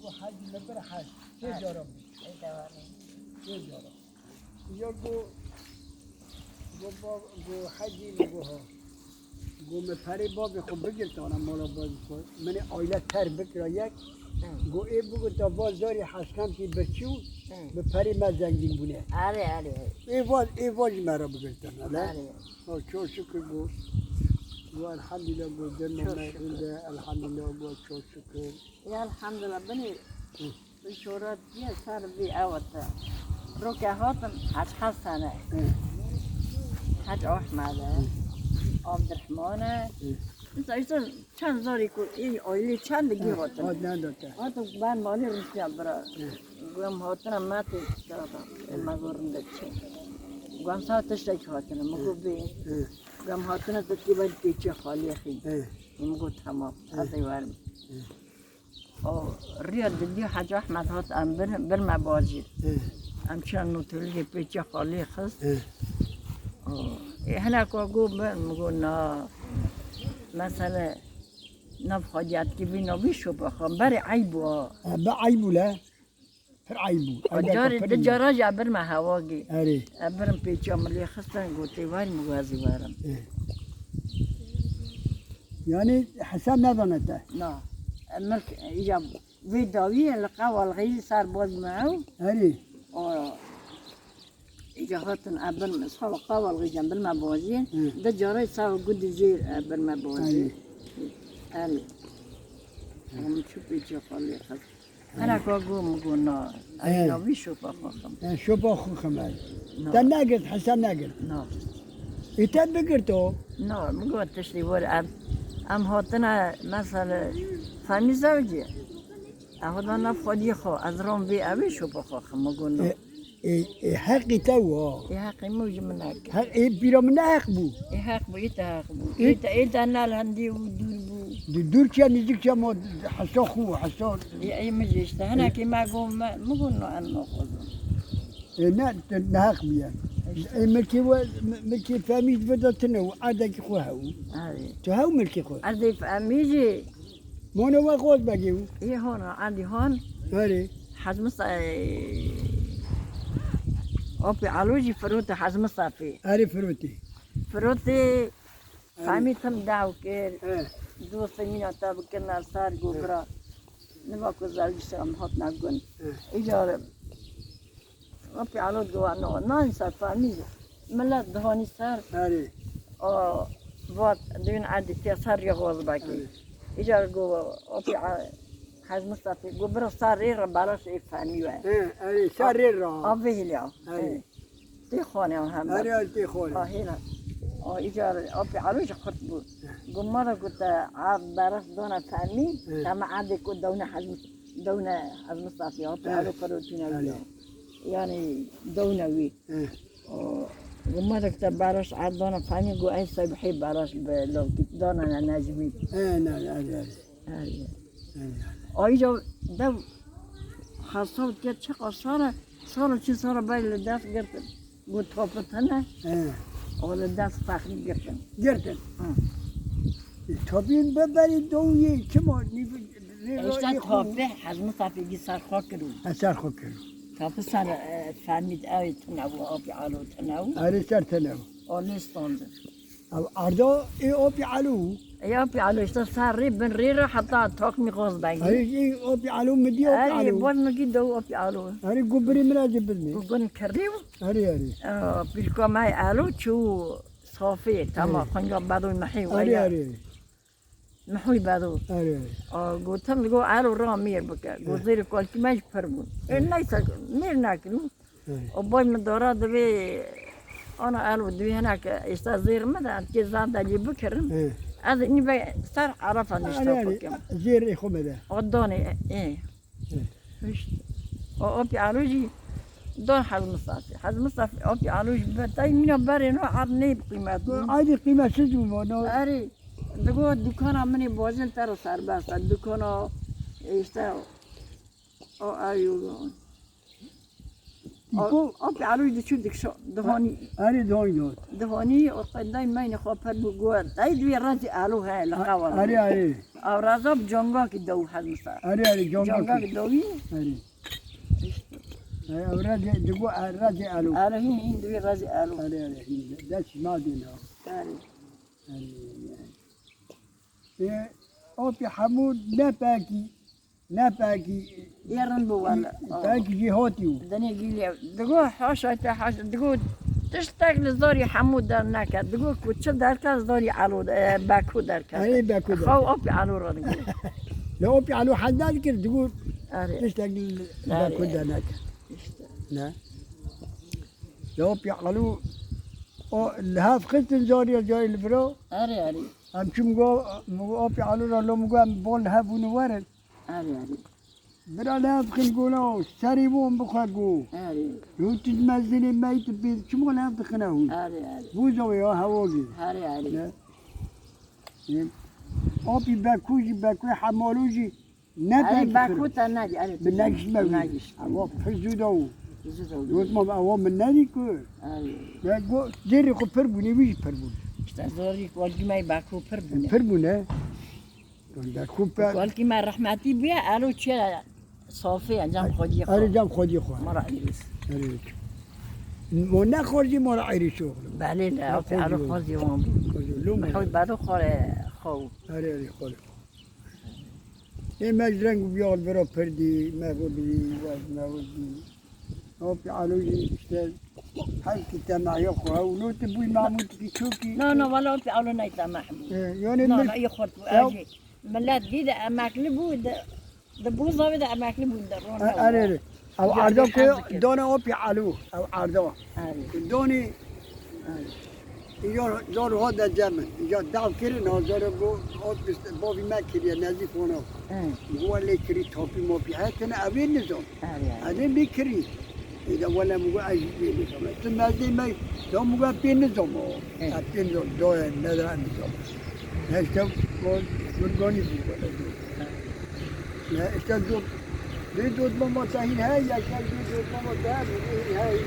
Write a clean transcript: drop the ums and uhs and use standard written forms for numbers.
گو حج نبر حج چه جارم چه جارم یا گو حجی نگو ها گو مپری باب خود بگرتانم مالا باز خود من آیله تر بکرا یک گو ای بگو تا باز داری حسکم که بچو بپری ما زنگین بونه آره ای واج مرا بگرتان آره چو شکر گو گو الحمدلله گو در ممنده الحمدلله گو چو شکر یا الحمدلله بنی بشورت یه سر بی اوتا رو که هاتم حج حسنه حج احمده عبدالرحمنه ایسا چند زاری که این آیلی چند دیگه هاتم نداده هاتم بر مالی روسیا برا گویم هاتنم ماتی کردم مزورنده چه گویم ساعتش دیگه هاتنم مگو بی گویم هاتنه تکی باید پیچه خالی خیلی مگو تمام از ایوارم رياض دي حاج احمد هات ام برما باجي ام كان نوتلي بيتي خالي خص هنا كوغو مقولنا مثلا نفخجات كبي نبي شو بخم بري عيبو بعيبو لا فر عيبو جارا جابر ما هواجي اري برم بيتي عملي خصن قلتي وين مغازي وارم يعني حساب نظنته لا الملك إجاب فيداوي القوى الغيل صار بود معه اري إجا هاتن أبر صار القوى الغيل جنب المبوزين ده جاري صار قد زير أبر المبوزين أري هم شو بيجي خالي خد أنا كوجو مقولنا أنا بيشوف أخوكم شوف أخوكم هاي تناقد حساب ناقد نعم يتبقرتو نعم مقول تشري ور أم هاتنا مثلا فهمی زوجی اخوان نفخدی خو از روم بی اوی شو بخو مگونو حقی تو حقی موج منک حق بیرا من حق بو حق بو حق بو ایت نال هندی و دور بو دور چه نزدیک چه ما حسا خو حسا ای مجلس هنا کی مگون مگونو ان خودم نه حق بیان ملکی فهمید بده تنو عادی خو هاو تو هاو ملکی خو عادی فهمیدی مانو ما خود بگیو یه هون عادی هون آره حزم آبی علوجی فروت حزم صافی آره فروتی فهمیدم داو که دوست مینا تا بکنار سر گوبرا نواکو زاویه سرم هات نگون ایجاره آبی علوج گوانو نه انسان فهمید ملت دهانی سر آره وات دین عادی تیسر یغوز باکی ایجار گو آبی حزم صافی گوبرا سر ریر بالاش فهمیه آره سر ریر را آبی هلیا تی خانه هم آره تی خانه هنا ایجار آبی علوج خورد بود گمارا گفت عاد برس دونه فهمی تام عادی کو دونه حزم صافی آبی علو کروتینا یعنی دونه وی گمارا گفت برس عاد دونه فهمی گو این سبحی برس لو دونه نجمی نه آیجا دو خاصات کرد چه قصاره سال باید دست گرفت گفت تاپتنه اول دست فخری گرفتن تابین ببرید دویی چه ما اشتا تابه حزم صافیگی سرخوا کرد سرخوا کرد تابه سر فهمید اوی تنو آبی علو تنو آره سر تنو آنستانده اردا ای آبی علو ای آبی علو اشتا سر ری بن ری را حتی تاک میخواست بگی ای آبی علو مدی آبی علو اری بود مگی دو آبی علو اری گوبری مراجع بدنی گونی کردیم اری بیرکا مای علو چو صافی تمام خنجر بدو محی اری محوی بدو گفتم گو علو را میر بکه گو زیر کال کی ماش فرمون این نیست میر نکنم و باید مدارا دوی آن علو دوی هناك است زیر مدن که زنده لی بکرم از اینی به سر عرفان اشتاق کم زیر خومده آدانه آبی علوجی دون حزم صافی آبی علوج بتای مینا بره نو عرنی قیمت عادی قیمت چیزی مونو اری دگو دکان منی بازن تر سر بست دکان است او ایو ایکو آب عروی دچون دکشو دهانی آره دهان داد دهانی و قدای مین خواب پر بگوید دای دوی رازی آلو های لقاوان آره آره او رازاب جنگا که دو حد مثلا آره آره جنگا که دوی آره راجع دقو راجع الو آره این دوی رازی آلو آره آره داش ما دینا آره آره آبی حمود نپاکی یارن بوالا پاکی جهاتیو دنیا گیلی دگو حاشا تا حاشا دگو تشتاق لزاری حمود در نکرد دگو کوچه در کس داری علو باکو در کس آره باکو در. خو آبی علو را دگو لو آبی علو حداد کرد تقول آره تشتاق باکو دانك نه لو آبی علو الهاف قلت زوري جاي البرو آره آره هم شو مقو آبی علو را لو مقو بول هافون ورد آره آره برا الهاف خل قولو سري بوم بخاقو آره لو تتمزلي ما يتبيد شو مقو الهاف دخناهو آره آره بوزو يا هواجي آره آره آبی باکوی حمالوجی نه آره باکو تا نجی آره من نجش موی نجش اوا حزودو زود دوست ما اوا من ندی که آره نه گو زیری خو پر بونی ویش پر بون işte zori kolki may baku per bune پر بونه دون در خوب پر kolki may rahmati biya alo çe صافی انجام خودی آره خود جام خودی خو مرا ایرس آره مو نه خوردی ما را عیری شغل بله لا alo خودی وام لوم محوی بارو خوره خو آره آره خود این مجرنگ بیار برا پردی مهودی و مهودی آب علوی işte هل كتماعي أخوها ولو تبوي معمود كيشوكي لا لا ولا في alo نيتا محمود يعني لا من لا اي خورت اجي ملات دي ده ماكلبو ده بوزا ده ماكلبو ده رونا أريد أو عرضه كي دونه أو بيعلو أو عرضه دوني يجور زور هذا الزمن يجور داو كيري نازور بو أو بس بو في ما كيري نازي فونه هو اللي كيري توبي مو بيهاتنا أبين نزوم هذا بيكري إذا ولا مو أجي بينزوم ثم هذا ما لو مو بينزوم بينزوم دور نذر نزوم هشتم مرغوني بيقول لا استنزوم دي دوت ماما تاهين هاي يا كان دي دوت ماما تاهين هاي